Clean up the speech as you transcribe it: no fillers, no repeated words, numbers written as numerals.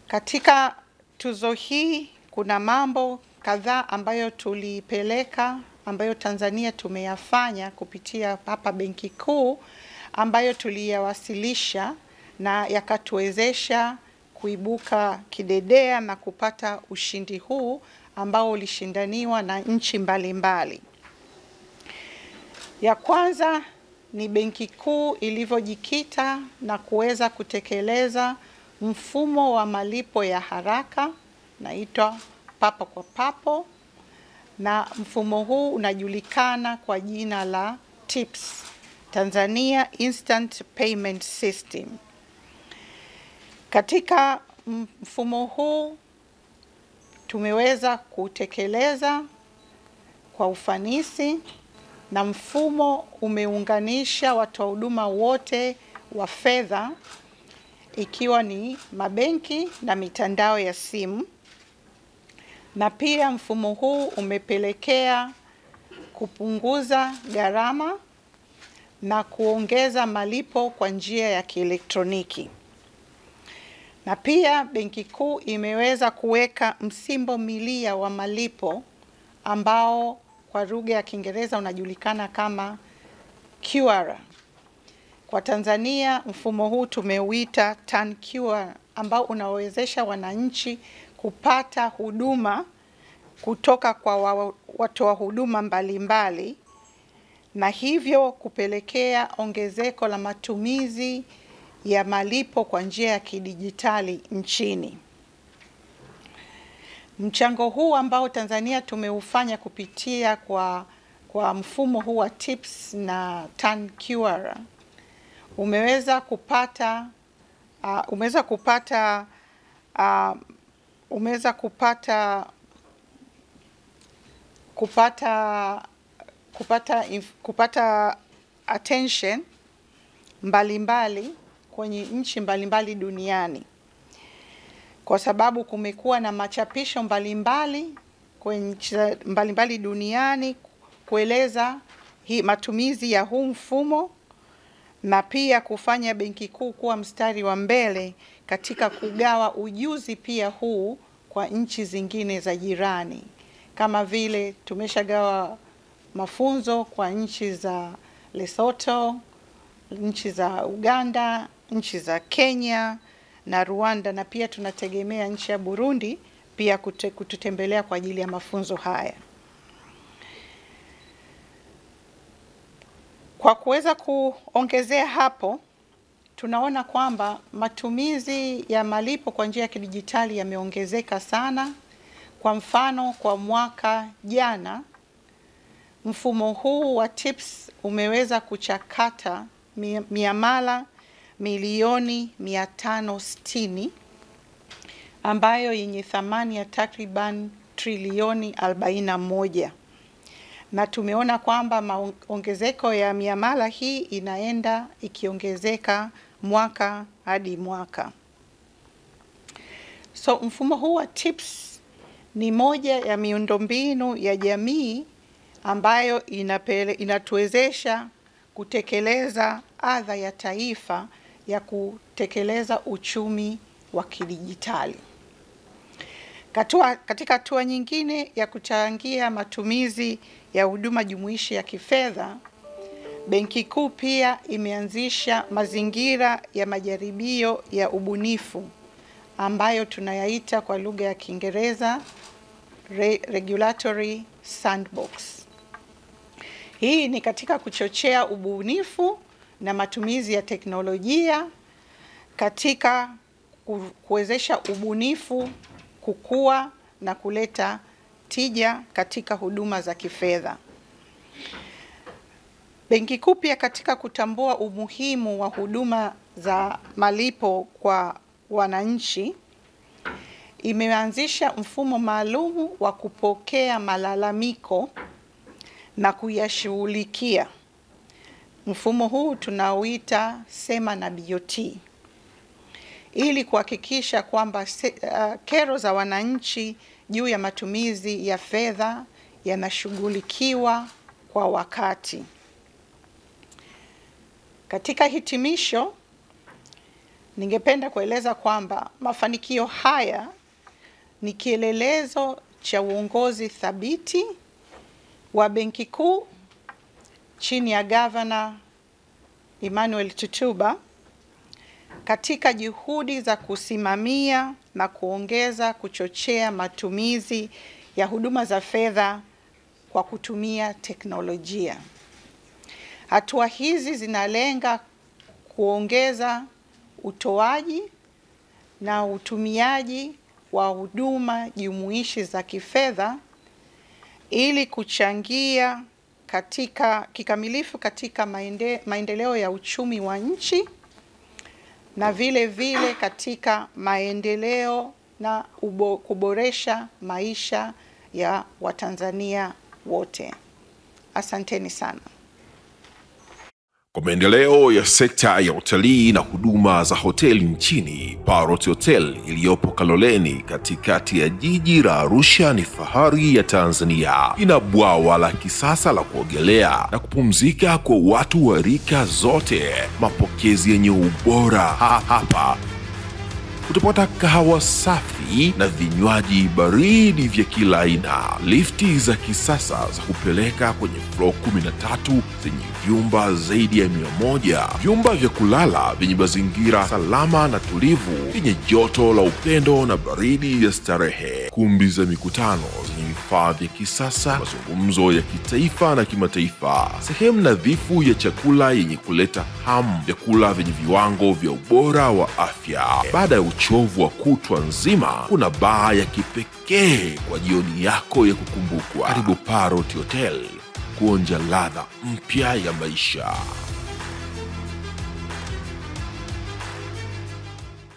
Katika tuzo hii kuna mambo kadhaa ambayo tulipeleka, ambayo Tanzania tumeyafanya kupitia hapa Benki Kuu, ambayo tuliyawasilisha na yakatuwezesha kuibuka kidedea na kupata ushindi huu ambao ulishindaniwa na nchi mbalimbali. Ya kwanza ni Benki Kuu ilivyojikita na kuweza kutekeleza mfumo wa malipo ya haraka naitwa papo kwa papo, na mfumo huu unajulikana kwa jina la TIPS, Tanzania Instant Payment System. Katika mfumo huu tumeweza kutekeleza kwa ufanisi, na mfumo umeunganisha watoa huduma wote wa fedha ikiwa ni mabenki na mitandao ya simu, na pia mfumo huu umepelekea kupunguza gharama na kuongeza malipo kwa njia ya kielektroniki. Na pia Benki Kuu imeweza kuweka msimbo milia wa malipo ambao kwa lugha ya Kiingereza unajulikana kama QR. Kwa Tanzania mfumo huu tumeuita TanQR, ambao unawezesha wananchi kupata huduma kutoka kwa watoa huduma mbalimbali, na hivyo kupelekea ongezeko la matumizi ya malipo kwa njia ya kidijitali nchini. Mchango huu ambao Tanzania tumeufanya kupitia kwa mfumo huu wa TIPS na TanQR umeweza kupata attention mbalimbali kwenye nchi mbalimbali duniani, kwa sababu kumekuwa na machapisho mbalimbali kwenye nchi mbalimbali duniani kueleza matumizi ya huu mfumo, na pia kufanya Benki Kuu kuwa mstari wa mbele katika kugawa ujuzi pia huu kwa nchi zingine za jirani, kama vile tumeshagawa mafunzo kwa nchi za Lesotho, nchi za Uganda, nchi za Kenya na Rwanda, na pia tunategemea nchi ya Burundi pia kututembelea kwa ajili ya mafunzo haya. Kwa kuweza kuongezea hapo, tunaona kwamba matumizi ya malipo kwa njia ya kidijitali yameongezeka sana. Kwa mfano, kwa mwaka jana mfumo huu wa TIPS umeweza kuchakata miamala milioni 560 ambayo yenye thamani ya takriban trilioni 41. Na tumeona kwamba maongezeko ya miamala hii inaenda ikiongezeka mwaka hadi mwaka. So mfumo huu wa TIPS ni moja ya miundombinu ya jamii ambayo inatuwezesha kutekeleza adha ya taifa ya kutekeleza uchumi wa kidijitali. Katika hatua nyingine ya kuchangia matumizi ya huduma jumuishi ya kifedha, Benki Kuu pia imeanzisha mazingira ya majaribio ya ubunifu ambayo tunayaita kwa lugha ya Kiingereza regulatory sandbox. Hii ni katika kuchochea ubunifu na matumizi ya teknolojia katika kuwezesha ubunifu kukua na kuleta tija katika huduma za kifedha. Benki Kuu pia katika kutambua umuhimu wa huduma za malipo kwa wananchi imeanzisha mfumo maalum wa kupokea malalamiko na kuyashughulikia. Mfumo huu tunauita Sema na BOT, ili kuhakikisha kwamba kero za wananchi juu ya matumizi ya fedha yanashughulikiwa kwa wakati. Katika hitimisho, ningependa kueleza kwamba mafanikio haya ni kielelezo cha uongozi thabiti wa Benki Kuu chini ya Governor Emmanuel Tutuba katika juhudi za kusimamia na kuchochea matumizi ya huduma za fedha kwa kutumia teknolojia. Hatua hizi zinalenga kuongeza utoaji na utumiaji wa huduma jumuishi za kifedha ili kuchangia kikamilifu katika maendeleo ya uchumi wa nchi na vile vile katika maendeleo na kuboresha maisha ya Watanzania wote. Asanteni sana. Kwa maendeleo ya sekta ya utalii na huduma za hoteli nchini, Parrot Hotel iliyopo Kaloleni katikati ya jiji la Arusha ni fahari ya Tanzania. Ina bwawa la kisasa la kuogelea na kupumzika kwa watu wa rika zote. Mapokezi yenye ubora hapa. Utapata kahawa safi na vinywaji baridi vya kila aina. Lifti za kisasa za kupeleka kwenye floor 13 zenye vyumba zaidi ya 100. Vyumba vya kulala vyenye mazingira salama na tulivu, vyenye joto la upendo na baridi ya starehe. Kumbi za mikutano zenye vifaa vya kisasa, mazungumzo ya kitaifa na kimataifa. Sehemu nadhifu ya chakula yenye kuleta hamu, vyakula vyenye viwango vya ubora wa afya. Baada ya uchovu wa kutwa nzima, kuna baa ya kipekee kwa jioni yako ya kukumbukwa. Karibu Parrot Hotel kuonja ladha mpya ya maisha.